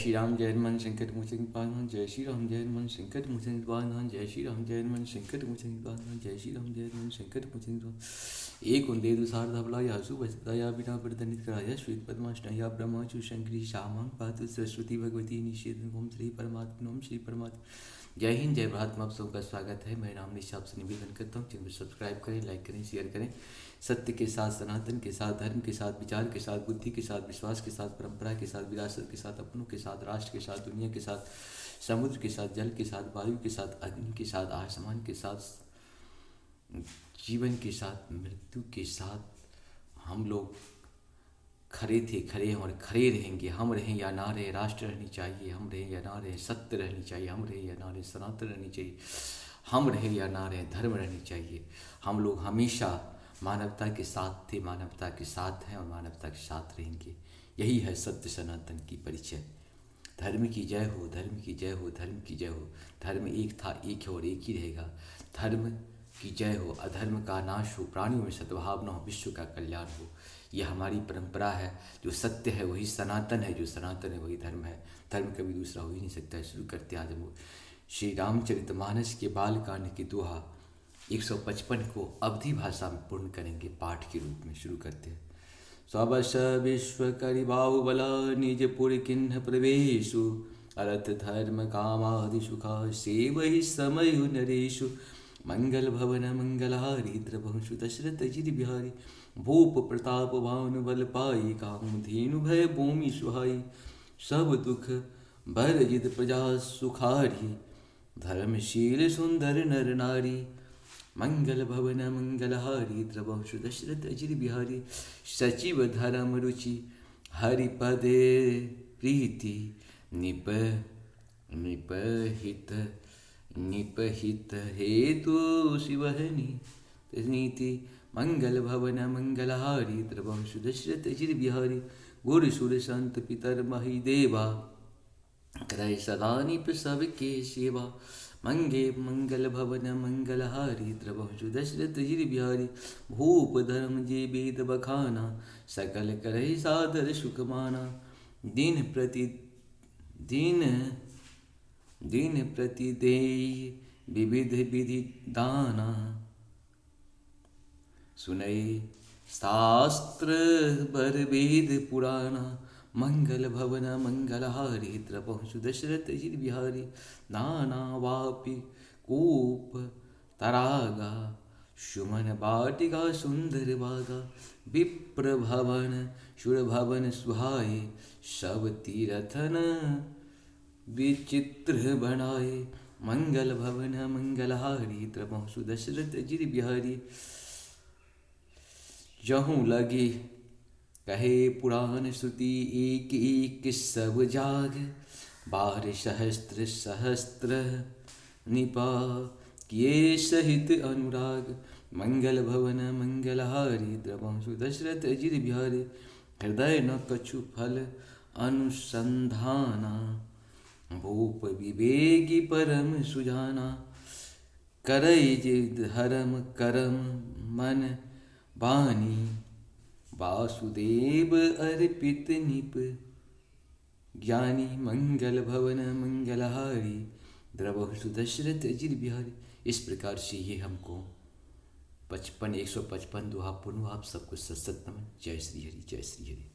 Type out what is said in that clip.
श्री राम जय हनुमान शंकर मोचन पावन, जय श्री राम जय हनुमान शंकर मोचन पावन, जय श्री राम जय हनुमान शंकर मोचन पावन, जय श्री राम जय हनुमान शंकर मोचन पावन। एक उन्दे दुसार धवला यासु वसुदया बिना वर्धनित कराया श्वेत पद्माष्टया ब्रह्मचु शंकरी श्यामां पातु सरस्वती भगवती निषेध। ओम श्री परमात्मा, ओम श्री परमात्मा। जय हिंद, जय भारत। आप सबका स्वागत है। मेरा नाम निशा, आपसे निवेदन करता हूँ चैनल सब्सक्राइब करें, लाइक करें, शेयर करें। सत्य के साथ, सनातन के साथ, धर्म के साथ, विचार के साथ, बुद्धि के साथ, विश्वास के साथ, परंपरा के साथ, विरासत के साथ, अपनों के साथ, राष्ट्र के साथ, दुनिया के साथ, समुद्र के साथ, जल के साथ, वायु के साथ, अग्नि के साथ, आसमान के साथ, जीवन के साथ, मृत्यु के साथ हम लोग खड़े थे, खड़े हैं और खड़े रहेंगे। हम रहें या ना रहे, राष्ट्र रहनी चाहिए, हम रहें या ना रहे, सत्य रहनी चाहिए, हम रहें या ना रहे, सनातन रहनी चाहिए, हम रहें या ना रहे, धर्म रहनी चाहिए। हम लोग हमेशा मानवता के साथ थे, मानवता के साथ हैं और मानवता के साथ रहेंगे। यही है सत्य सनातन की परिचय। धर्म की जय हो, धर्म की जय हो, धर्म की जय हो। धर्म एक था, एक है और एक ही रहेगा। धर्म की जय हो, अधर्म का नाश हो, प्राणियों में सद्भावना हो, विश्व का कल्याण हो। यह हमारी परंपरा है। जो सत्य है वही सनातन है, जो सनातन है वही धर्म है। धर्म कभी दूसरा हो ही नहीं सकता है। शुरू करते आज हम श्री रामचरितमानस के बालकांड की दोहा 155 को अवधि भाषा में पूर्ण करेंगे, पाठ के रूप में शुरू करते हैं। स्वश विश्व करि बाहुबल निज पुर किन्ह प्रवेशु, अरथ धर्म कामादि सुखा सेवहि समय नरेशु। मंगल भवन मंगलहारी द्रवंशु दशरथ जिरि बिहारी, भूप प्रताप भानु बल पाई, काम धेनु भय भूमि सुहाई। सब दुख भर जित प्रजा सुखारी, धर्मशील सुंदर नर नारी। मंगल भवन मंगलहारी द्रवंशु दशरथ जिरि बिहारी, सचिव धर्म रुचि हरिपदे प्रीति। निपहित हेतु शिवहनि नीति। मंगल भवन मंगलहारी द्रवंशु दशरथ जिरि बिहारी, गुर सुर संत पितर महि देवा, करय सदा निप सबके सेवा। मंगे मंगल भवन मंगलहारी द्रवंशु दशरथ जिरि बिहारी, भूप धर्म जे वेद बखाना, सकल करहि सादर सुख माना। दिन प्रति देय विविध विधि दाना, सुनय शास्त्र बर वेद पुराना। मंगल भवन मंगलहारी द्रवंशु दशरथ जिरि बिहारी, नाना वापि कूप तरागा, सुमन बाटिका सुंदर बागा। विप्र भवन सुर भवन सुहाए, सब तीरथन विचित्र बनाए। मंगल भवन मंगलहारी द्रवंशु दशरथ जिरि बिहारी, जहूँ लगे कहे पुराण श्रुति एक एक सब जाग। बार सहस्त्र सहस्त्र निपा किए सहित अनुराग। मंगल भवन मंगलहारी द्रवंशु दशरथ जिरि बिहारी, हृदय न कछु फल अनुसंधाना। भूप विवेकी परम सुजाना, करई जे धर्म करम मन बानी। वासुदेव अर्पित निप ज्ञानी। मंगल भवन मंगलहारी द्रवंशु दशरथ जिरि बिहारी। इस प्रकार से ये हमको 155 दोहा पूर्ण। आप सबको सत्सत नमन। जय श्री हरि, जय श्री हरि।